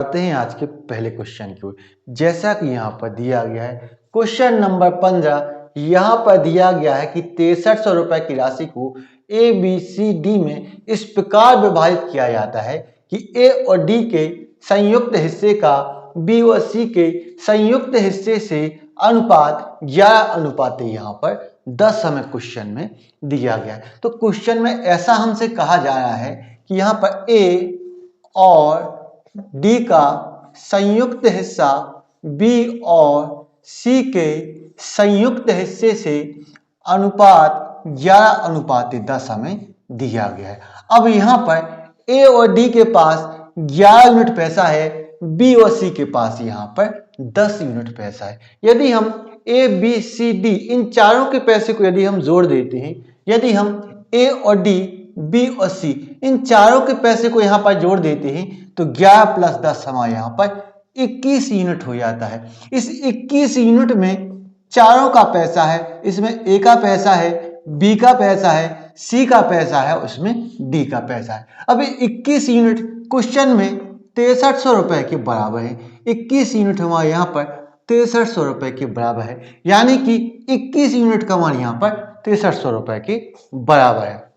आते हैं आज के पहले क्वेश्चन की ओर। जैसा कि यहाँ पर दिया गया है क्वेश्चन नंबर 15, यहाँ पर दिया गया है कि 6300 रुपए की राशि को ए बी सी डी में इस प्रकार विभाजित किया जाता है कि ए और डी के संयुक्त हिस्से का बी और सी के संयुक्त हिस्से से अनुपात 11 यहाँ पर 10 हमें क्वेश्चन में दिया गया है। तो क्वेश्चन में ऐसा हमसे कहा जा रहा है कि यहाँ पर ए और डी का संयुक्त हिस्सा बी और सी के संयुक्त हिस्से से अनुपात 11:10 हमें दिया गया है। अब यहाँ पर ए और डी के पास 11 यूनिट पैसा है, बी और सी के पास यहाँ पर 10 यूनिट पैसा है। यदि हम ए बी सी डी इन चारों के पैसे को यदि हम जोड़ देते हैं, यदि हम ए और डी बी और सी इन चारों के पैसे को यहाँ पर जोड़ देते हैं तो 11 + 10 हमारे यहाँ पर 21 यूनिट हो जाता है। इस 21 यूनिट में चारों का पैसा है, इसमें ए का पैसा है, बी का पैसा है, सी का पैसा है, उसमें डी का पैसा है। अब 21 यूनिट क्वेश्चन में 6300 रुपए के बराबर है। 21 यूनिट हमारे यहाँ पर 6300 रुपए के बराबर है, यानी कि 21 यूनिट का मान यहाँ पर 6300 रुपए के बराबर है।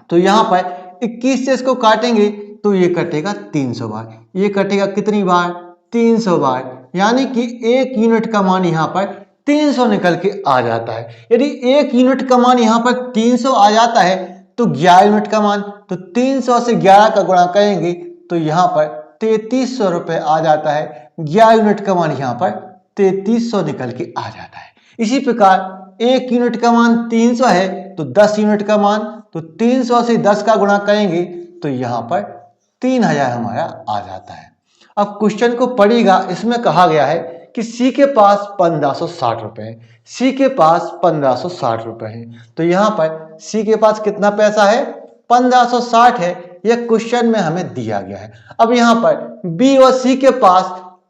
तो यहाँ पर 21 से इसको काटेंगे तो ये कटेगा 300 बार, ये कटेगा कितनी बार? 300 बार, यानी कि 1 यूनिट का मान यहाँ पर 300 निकल के आ जाता है। यदि 1 यूनिट का मान यहाँ पर 300 आ जाता है तो 11 यूनिट का मान, तो 300 से 11 का गुणा करेंगे तो यहाँ पर 3300 रुपये आ जाता है। 11 यूनिट का मान यहाँ पर 3300 निकल के आ जाता है। इसी प्रकार 1 यूनिट का मान 300 है तो 10 यूनिट का मान, तो 300 से 10 का गुणा करेंगे तो यहाँ पर 3000 हमारा आ जाता है। अब क्वेश्चन को पढ़िएगा, इसमें कहा गया है कि सी के पास 1560 रुपए है, सी के पास 1560 रुपए है। तो यहाँ पर सी के पास कितना पैसा है? 1560 है, यह क्वेश्चन में हमें दिया गया है। अब यहाँ पर बी और सी के पास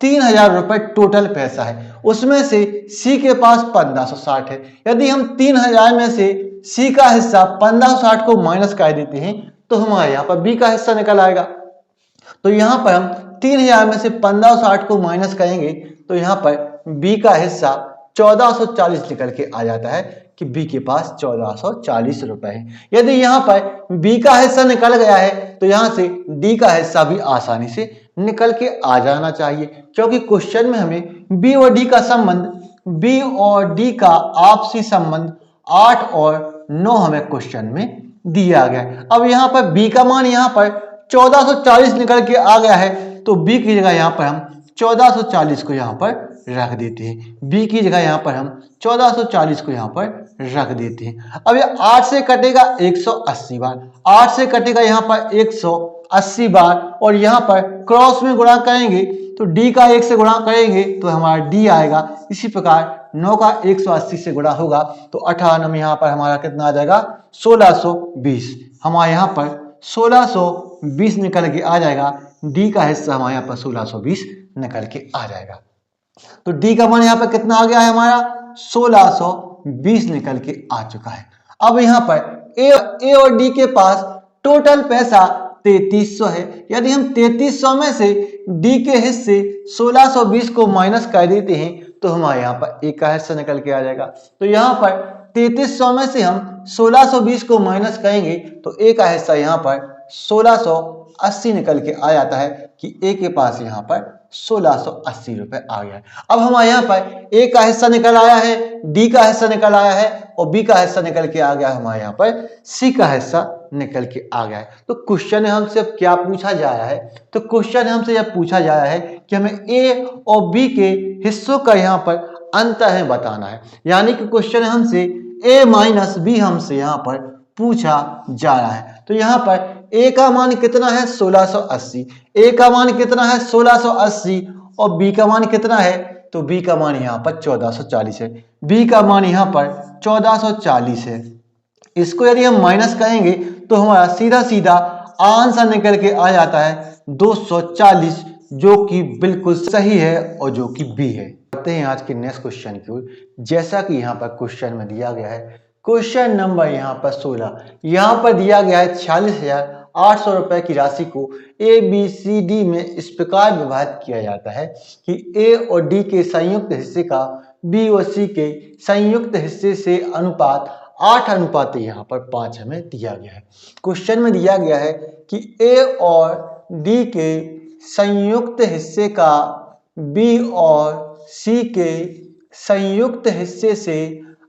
3000 रुपए टोटल पैसा है, उसमें से सी के पास 1560 है। यदि हम 3000 में से सी का हिस्सा 1560 को माइनस कर देते हैं तो हमारे यहाँ पर बी का हिस्सा निकल आएगा। तो यहाँ पर हम 3000 में से 1560 को माइनस करेंगे तो यहाँ पर बी का हिस्सा 1440 निकल के आ जाता है कि बी के पास 1440 रुपए है। यदि यहाँ पर बी का हिस्सा निकल गया है तो यहाँ से डी का हिस्सा भी आसानी से निकल के आ जाना चाहिए, क्योंकि क्वेश्चन में हमें बी और डी का संबंध, बी और डी का आपसी संबंध 8 और 9 हमें क्वेश्चन में दिया गया है। अब यहाँ पर बी का मान यहाँ पर 1440 निकल के आ गया है तो बी की जगह यहाँ पर हम 1440 को यहाँ पर रख देते हैं। बी की जगह यहाँ पर हम 1440 को यहाँ पर रख देते हैं। अब ये 8 से कटेगा 180 बार, 8 से कटेगा यहाँ पर 180 बार, और यहाँ पर क्रॉस में गुणा करेंगे तो डी का 1 से गुणा करेंगे तो हमारा डी आएगा। इसी प्रकार 9 का 180 से गुणा होगा तो 18 में यहाँ पर हमारा कितना आ जाएगा? 1620। हमारे यहाँ पर 1620 निकल के आ जाएगा। डी का हिस्सा हमारे यहाँ पर 1620 निकल के आ जाएगा। तो डी का मान यहाँ पर कितना आ गया है? हमारा 1620 निकल के आ चुका है। अब यहाँ पर ए और डी के पास टोटल पैसा 3300 है। यदि हम 3300 में से डी के हिस्से 1620 को माइनस कर देते हैं तो हमारे यहाँ पर ए का हिस्सा निकल के आ जाएगा। तो यहाँ पर 3300 में से हम 1620 को माइनस करेंगे तो ए का हिस्सा यहाँ पर 1680 निकल के आ जाता है कि ए के पास यहाँ पर 1680 रुपए आ गया है। अब हमारे यहाँ पर ए का हिस्सा निकल आया है, डी का हिस्सा निकल आया है और बी का हिस्सा निकल के आ गया है, हमारे यहाँ पर सी का हिस्सा निकल के आ गया है। तो क्वेश्चन हमसे अब क्या पूछा जा रहा है? तो क्वेश्चन हमसे यह पूछा जा रहा है कि हमें ए और बी के हिस्सों का यहाँ पर अंतर है बताना है, यानी कि क्वेश्चन हमसे a माइनस बी हमसे यहाँ पर पूछा जा रहा है। तो यहाँ पर a का मान कितना है? 1680। a का मान कितना है? 1680। और b का मान कितना है? तो b का मान यहाँ पर 1440 है। b का मान यहाँ पर 1440 है। इसको यदि हम माइनस करेंगे तो हमारा सीधा सीधा आंसर निकल के आ जाता है 240, जो कि बिल्कुल सही है और जो कि बी है। करते हैं आज के नेक्स्ट क्वेश्चन की ओर। जैसा कि यहाँ पर क्वेश्चन में दिया गया है, क्वेश्चन नंबर यहाँ पर 16, यहाँ पर दिया गया है 46,000 800 रुपए की राशि को ए बी सी डी में इस प्रकार विभाजित किया जाता है कि ए और डी के संयुक्त हिस्से का बी और सी के संयुक्त हिस्से से अनुपात 8:5 यहाँ पर 5 हमें दिया गया है। क्वेश्चन में दिया गया है कि ए और डी के संयुक्त हिस्से का बी और सी के संयुक्त हिस्से से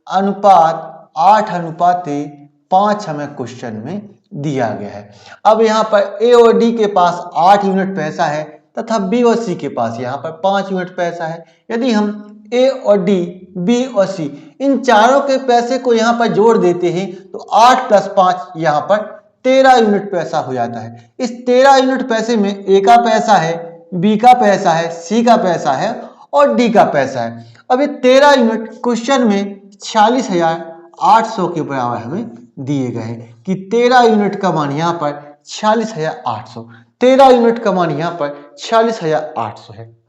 अनुपात 8:5 हमें क्वेश्चन में दिया गया है। अब यहाँ पर ए और डी के पास 8 यूनिट पैसा है तथा बी और सी के पास यहाँ पर 5 यूनिट पैसा है। यदि हम ए और डी, बी और सी इन चारों के पैसे को यहाँ पर जोड़ देते हैं तो 8 + 5 यहाँ पर 13 यूनिट पैसा हो जाता है। इस 13 यूनिट पैसे में ए का पैसा है, बी का पैसा है, सी का पैसा है और डी का पैसा है। अब ये 13 यूनिट क्वेश्चन में 46,800 के बराबर हमें दिए गए हैं कि 13 यूनिट का मान यहाँ पर 46,800, 13 यूनिट का मान यहाँ पर 46,800 है।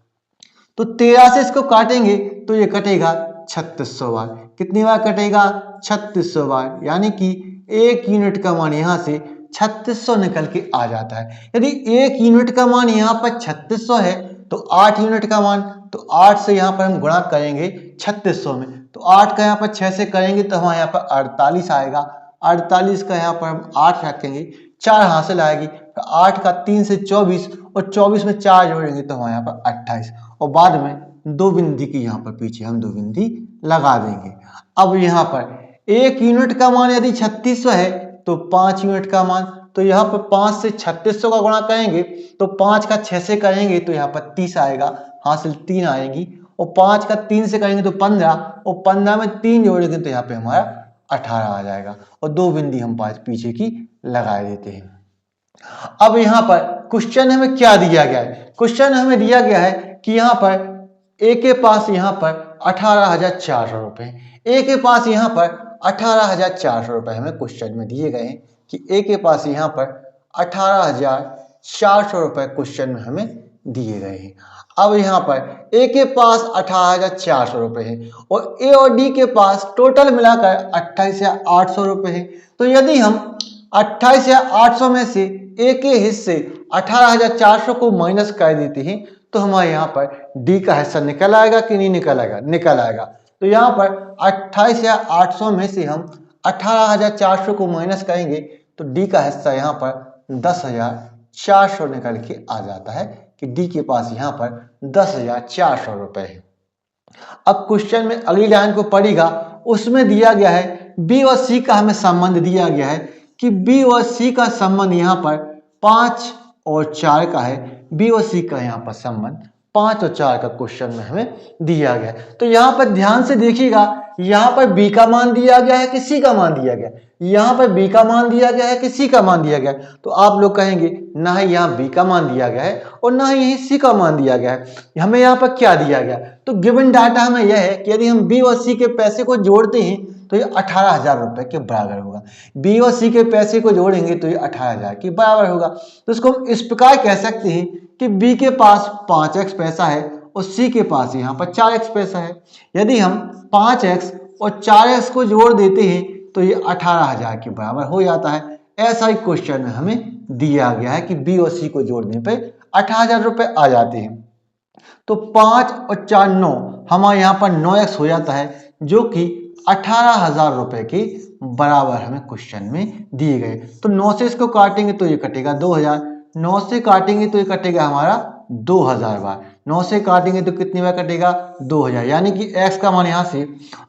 तो 13 से इसको काटेंगे तो ये कटेगा 3600 बार। कितनी बार कटेगा? 3600 बार, यानी कि 1 यूनिट का मान यहाँ से 3600 निकल के आ जाता है। यदि 1 यूनिट का मान यहाँ पर 3600 है तो 8 यूनिट का मान, तो 8 से यहाँ पर हम गुणा करेंगे 3600 में, तो 8 का यहाँ पर 6 से करेंगे तो हमारे यहाँ पर 48 आएगा। 48 का यहाँ पर हम 8 रखेंगे, 4 हासिल आएगी, तो 8 का 3 से 24 और 24 में 4 जोड़ेंगे तो हमारे यहाँ पर 28 और बाद में 2 बिंदी की यहाँ पर पीछे हम 2 बिंदी लगा देंगे। अब यहाँ पर 1 यूनिट का मान यदि 3600 है तो 5 यूनिट का मान, तो यहाँ पर 5 से 3600 का गुणा करेंगे तो 5 का 6 से करेंगे तो यहाँ पर 30 आएगा, हासिल 3 आएगी और 5 का 3 से करेंगे तो 15 और 15 में 3 जोड़ेंगे तो यहाँ पे हमारा 18 आ जाएगा और 2 बिंदी हम पीछे की लगा देते हैं। अब यहाँ पर क्वेश्चन हमें क्या दिया गया है? क्वेश्चन हमें दिया गया है कि यहाँ पर ए के पास यहाँ पर 18,400 रुपए, ए के पास यहाँ पर 18,400 रुपए हमें क्वेश्चन में दिए गए हैं कि ए के पास यहाँ पर 18,400 रुपए क्वेश्चन में हमें दिए गए हैं। अब यहाँ पर ए के पास 18,400 रुपए है और ए और डी के पास टोटल मिलाकर 28,800 रुपए है। तो यदि हम 28,800 में से ए के हिस्से 18,400 को माइनस कर देते हैं तो हमारे यहाँ पर डी का हिस्सा निकल आएगा कि नहीं निकल आएगा? निकल आएगा। तो यहाँ पर 28,800 में से हम 18,400 को माइनस करेंगे तो डी का हिस्सा यहाँ पर 10,400 निकल के आ जाता है कि डी के पास यहाँ पर 10,400 रुपए है। अब क्वेश्चन में अगली लाइन को पढ़ेगा, उसमें दिया गया है बी और सी का हमें संबंध दिया गया है कि बी और सी का संबंध यहाँ पर 5 और 4 का है। बी और सी का यहाँ पर संबंध 5 और 4 का क्वेश्चन में हमें दिया गया है। तो यहाँ पर ध्यान से देखिएगा, यहाँ पर बी का मान दिया गया है कि सी का मान दिया गया है? यहाँ पर बी का मान दिया गया है कि सी का मान दिया गया है? तो आप लोग कहेंगे ना ही यहाँ बी का मान दिया गया है और ना ही यही सी का मान दिया गया है। हमें यहाँ पर क्या दिया गया? तो गिवन डाटा हमें यह है कि यदि हम बी और सी के पैसे को जोड़ते हैं तो ये 18,000 रुपए के बराबर होगा। बी और सी के पैसे को जोड़ेंगे तो ये 18,000 के बराबर होगा। तो इसको हम इस प्रकार कह सकते हैं कि बी के पास 5x पैसा है और सी के पास यहाँ पर 4x पैसा है। यदि हम 5x और 4x को जोड़ देते हैं तो ये 18,000 के बराबर हो जाता है। ऐसा ही क्वेश्चन में हमें दिया गया है कि बी और सी को जोड़ने पे 18,000 रुपए आ जाते हैं। तो 5 और 4 9, हमारे यहाँ पर 9x हो जाता है जो कि 18,000 रुपए के बराबर हमें क्वेश्चन में दिए गए। तो 9 से इसको काटेंगे तो ये कटेगा 2,000, 9 से काटेंगे तो ये कटेगा हमारा 2,000 बार, 9 से काटेंगे तो कितनी बार कटेगा? 2,000, यानी कि x का मान यहाँ से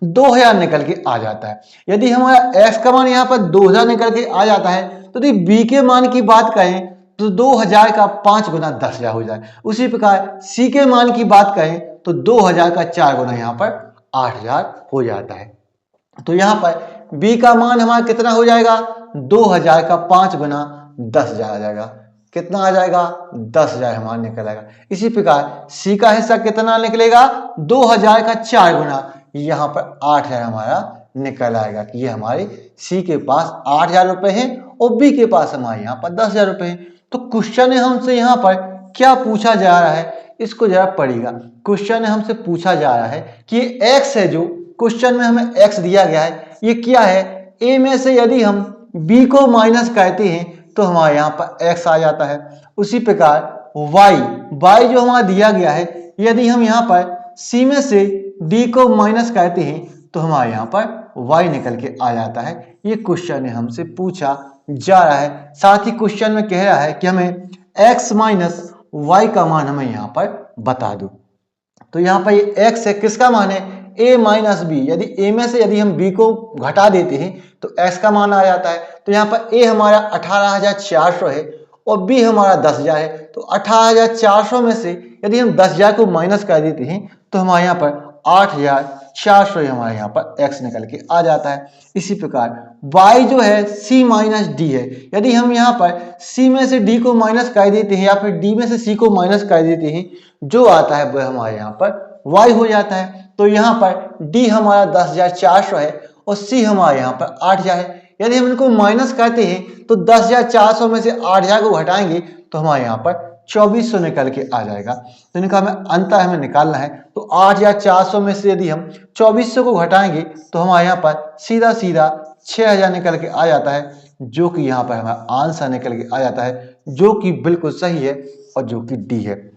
2,000 निकल के आ जाता है। यदि हमारा x का मान यहाँ पर 2,000 निकल के आ जाता है तो यदि b के मान की बात करें तो 2,000 का 5 गुना 10,000 हो जाए। उसी प्रकार c के मान की बात करें तो 2,000 का 4 गुना यहाँ पर 8,000 हो जाता है। तो यहाँ पर b का मान हमारा कितना हो जाएगा? 2,000 का 5 गुना 10,000 आ जाएगा। कितना आ जाएगा? 10,000 हमारा निकल आएगा। इसी प्रकार c का हिस्सा कितना निकलेगा? 2,000 का 4 गुना, यहाँ पर 8,000 हमारा निकल आएगा कि ये हमारे c के पास 8,000 रुपए हैं और b के पास हमारे यहाँ पर 10,000 रुपए हैं। तो क्वेश्चन हमसे यहाँ पर क्या पूछा जा रहा है, इसको जरा पढ़िएगा। क्वेश्चन हमसे पूछा जा रहा है कि ये x है, जो क्वेश्चन में हमें x दिया गया है, ये क्या है? a में से यदि हम b को माइनस करते हैं तो हमारे यहाँ पर x आ जाता है। उसी प्रकार y जो हमारा दिया गया है, यदि हम यहाँ पर c में से d को माइनस करते हैं तो हमारे यहाँ पर y निकल के आ जाता है। ये क्वेश्चन हमसे पूछा जा रहा है। साथ ही क्वेश्चन में कह रहा है कि हमें x माइनस y का मान हमें यहाँ पर बता दो। तो यहाँ पर ये x है, किसका मान है? a minus b. यदि a में से यदि हम b को घटा देते हैं तो x का मान आ जाता है। तो यहाँ पर a हमारा 18,400 है और b हमारा 10,000 है। तो 18,400 में से यदि हम 10,000 को माइनस कर देते हैं तो हमारे यहाँ पर 8,400 हमारे यहाँ पर x निकल के आ जाता है। इसी प्रकार y जो है c माइनस डी है। यदि हम यहाँ पर c में से d को माइनस कर देते हैं या फिर d में से c को माइनस कर देते हैं, जो आता है वह हमारे यहाँ पर y हो जाता है। तो यहाँ पर d हमारा 10,400 है और c हमारे यहाँ पर 8,000 है। यदि हम इनको माइनस करते हैं तो 10,400 में से 8,000 को घटाएंगे तो हमारे यहाँ पर 2,400 निकल के आ जाएगा। तो इनका हमें अंतर हमें निकालना है। तो 8,400 में से यदि हम 2,400 को घटाएंगे तो हमारे यहाँ पर सीधा 6,000 निकल के आ जाता है, जो कि यहाँ पर हमारा आंसर निकल के आ जाता है, जो कि बिल्कुल सही है और जो कि डी है।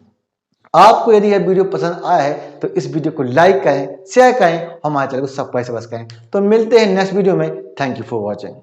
आपको यदि यह वीडियो पसंद आया है तो इस वीडियो को लाइक करें, शेयर करें, हमारे चैनल को सब्सक्राइब करें। तो मिलते हैं नेक्स्ट वीडियो में। Thank you for watching.